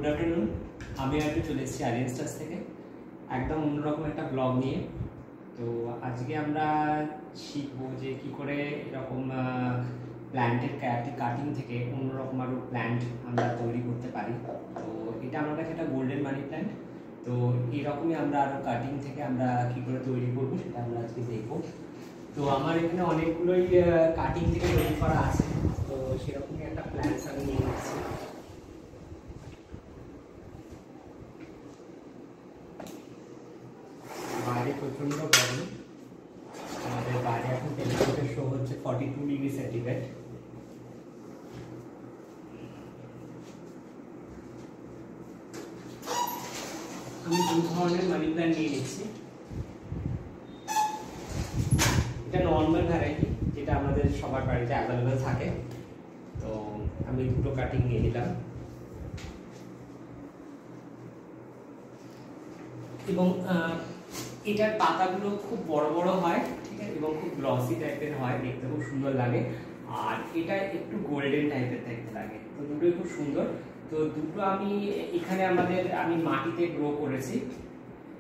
Good afternoon. আমি আজকে চলে এসেছি আরিয়ান স্টার্স থেকে একদম অন্যরকম একটা ব্লগ নিয়ে। তো আজকে আমরা শিখবো যে কী করে এরকম প্ল্যান্টের কাটিং থেকে অন্যরকম আরও প্ল্যান্ট আমরা তৈরি করতে পারি। তো এটা আমার কাছে একটা গোল্ডেন মানি প্ল্যান্ট। তো এরকমই আমরা আরও কাটিং থেকে আমরা কী করে তৈরি করবো সেটা আমরা আজকে দেখবো। তো আমার এখানে অনেকগুলোই কাটিং থেকে তৈরি করা আছে, তো সেরকমই একটা প্ল্যান্টস আমি নিয়ে নিচ্ছি। বাইরে প্রচণ্ড গরম, আমাদের বাইরে এখন টেম্পারেচার শো হচ্ছে 42 ডিগ্রি সেন্টিগ্রেড। আমি দু ধরনের মানি প্ল্যান্ট নিয়ে নিচ্ছি। এটা নর্মাল ভ্যারাইটি, যেটা আমাদের সবার বাড়িতে অ্যাভেলেবেল থাকে। তো আমি দুটো কাটিং নিয়ে নিলাম এবং এটার পাতাগুলো খুব বড় বড় হয়, ঠিক আছে, এবং খুব গ্লসি টাইপের হয়, দেখতে খুব সুন্দর লাগে। আর এটা একটু গোল্ডেন টাইপের দেখতে লাগে। তো দুটোই খুব সুন্দর। তো দুটো আমি এখানে আমি মাটিতে গ্রো করেছি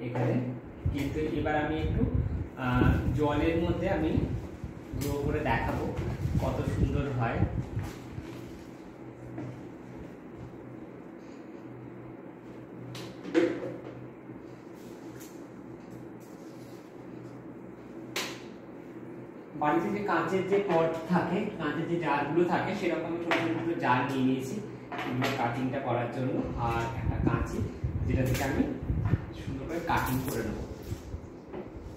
এখানে, কিন্তু এবার আমি একটু জলের মধ্যে আমি গ্রো করে দেখাবো কত সুন্দর হয়। বাড়িতে যে কাঁচের যে পট থাকে, কাঁচের যে জারগুলো থাকে, সেরকম ছোট ছোট জার নিয়ে নিয়েছি এগুলো কাটিংটা করার জন্য। আর একটা কাঁচি, যেটা থেকে আমি সুন্দর করে কাটিং করে নেবো।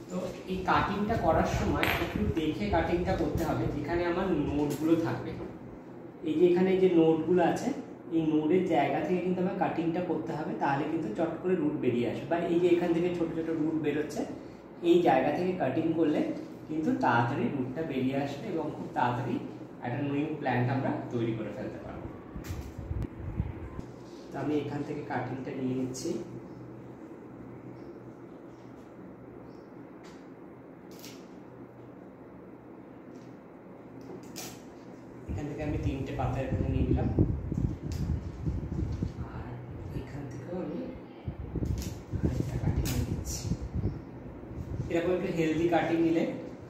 তো এই কাটিংটা করার সময় একটু দেখে কাটিংটা করতে হবে। যেখানে আমার নোটগুলো থাকবে, এই যে এখানে যে নোটগুলো আছে, এই নোটের জায়গা থেকে কিন্তু আমার কাটিংটা করতে হবে, তাহলে কিন্তু চট করে রুট বেরিয়ে আসবে। বা এই যে এখান থেকে ছোট ছোট রুট বেরোচ্ছে, এই জায়গা থেকে কাটিং করলে কিন্তু তাড়াতাড়ি রুটটা বেরিয়ে আসবে এবং খুব তাড়াতাড়ি একটা নিউ প্ল্যান্ট আমরা তৈরি করে ফেলতে পারবো। তো আমি এখান থেকে কাটিংটা নিয়ে নিচ্ছি। এখান থেকে আমি 3টে পাতা এখানে নিয়ে নিলাম, আর এখান থেকেও আমি আরেকটা কাটিং নিয়ে নিচ্ছি। এরকম একটু হেলদি কাটিং নিলে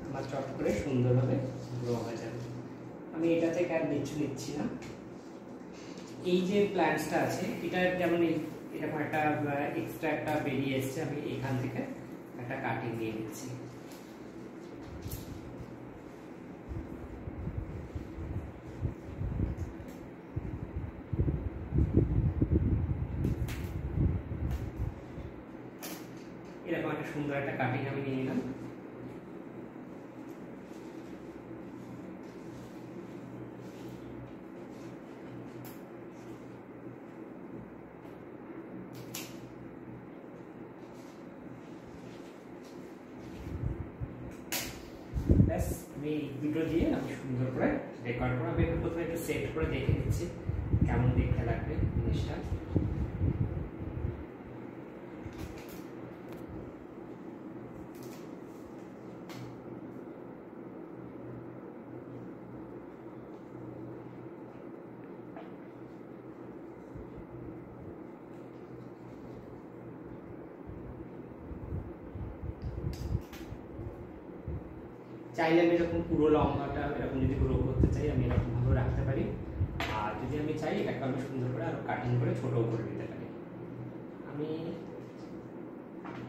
আমার চট করে সুন্দরভাবে গ্রো হয়ে যাবে। আমি এটা থেকে আর নিচ্ছি না। এই যে প্ল্যান্টসটা আছে, এটা যেমন এরকম একটা এক্সট্রা একটা বেরিয়ে এসছে, আমি এখান থেকে একটা কাটিং নিয়ে নিচ্ছি। এরকম একটা সুন্দর একটা কাটিং আমি নিয়ে নিলাম। ব্যাস, আমি দুটো দিয়ে আমি সুন্দর করে ডেকোর করে আমি প্রথমে একটু সেট করে দেখে নিচ্ছি কেমন দেখতে লাগবে জিনিসটা। চাইলে আমি এরকম পুরো লম্বাটা এরকম যদি গ্রো করতে চাই, আমি এরকম ভাবে রাখতে পারি। আর যদি আমি চাই, এটাকে আমি সুন্দর করে আরো কাটিং করে ছোটও করে দিতে পারি। আমি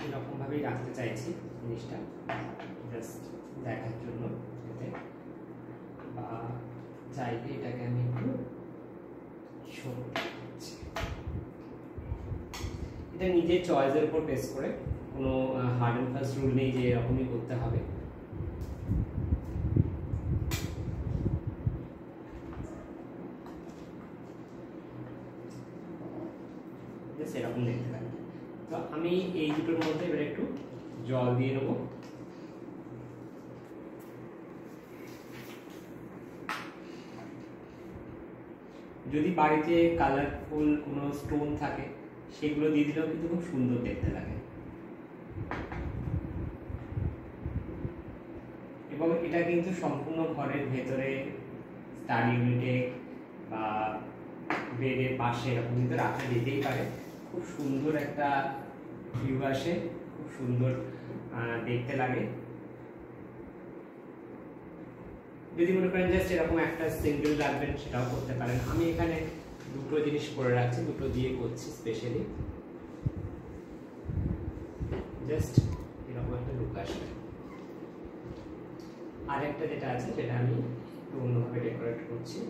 এরকম ভাবেই রাখতে চাইছি জিনিসটা, জাস্ট দেখার জন্য। বা চাইলে এটাকে আমি একটু ছোট, এটা নিজের চয়েসের উপর বেস করে, কোনো হার্ড অ্যান্ড ফাস্ট রুল নেই যে এরকমই করতে হবে। সেরকম দেখতে পারি। তো আমি এই দুটোর মধ্যে এবার একটু জল দিয়ে নেব। যদি বাড়িতে কালারফুল কোনো স্টোন থাকে, সেগুলো দিয়ে দিলেও কিন্তু খুব সুন্দর দেখতে লাগে। এবং এটা কিন্তু সম্পূর্ণ ঘরের ভেতরে, স্টাডি ইউনিটে বা বেডের পাশে এরকম কিন্তু রাখা যেতেই পারে। খুব সুন্দর একটা ভিউ আসে, খুব সুন্দর দেখতে লাগে। যদি মনে করেন জাস্ট এরকম একটা সিঙ্গেল রাখবেন সেটাও করতে পারেন। আমি এখানে দুটো জিনিস করে রাখছি, দুটো দিয়ে করছি স্পেশালি, জাস্ট এরকম একটা লুক আসবে। আরেকটা যেটা আছে সেটা আমি একটু অন্যভাবে ডেকোরেট করছি।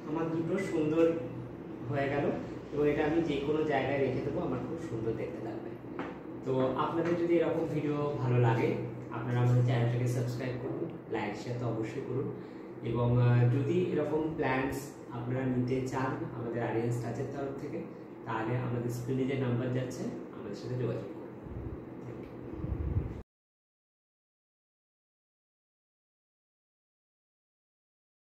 আমার দুটো সুন্দর হয়ে গেল এবং এটা আমি যে কোনো জায়গায় রেখে দেবো, আমার খুব সুন্দর দেখতে লাগবে। তো আপনাদের যদি এরকম ভিডিও ভালো লাগে আপনারা আমাদের চ্যানেলটাকে সাবস্ক্রাইব করুন, লাইক শেয়ার তো অবশ্যই করুন, এবং যদি এরকম প্ল্যান্স আপনারা নিতে চান আমাদের আরিয়ান্স টাচের তরফ থেকে, তাহলে আমাদের স্ক্রিনে যে নাম্বার যাচ্ছে আমাদের সাথে যোগাযোগ করুন।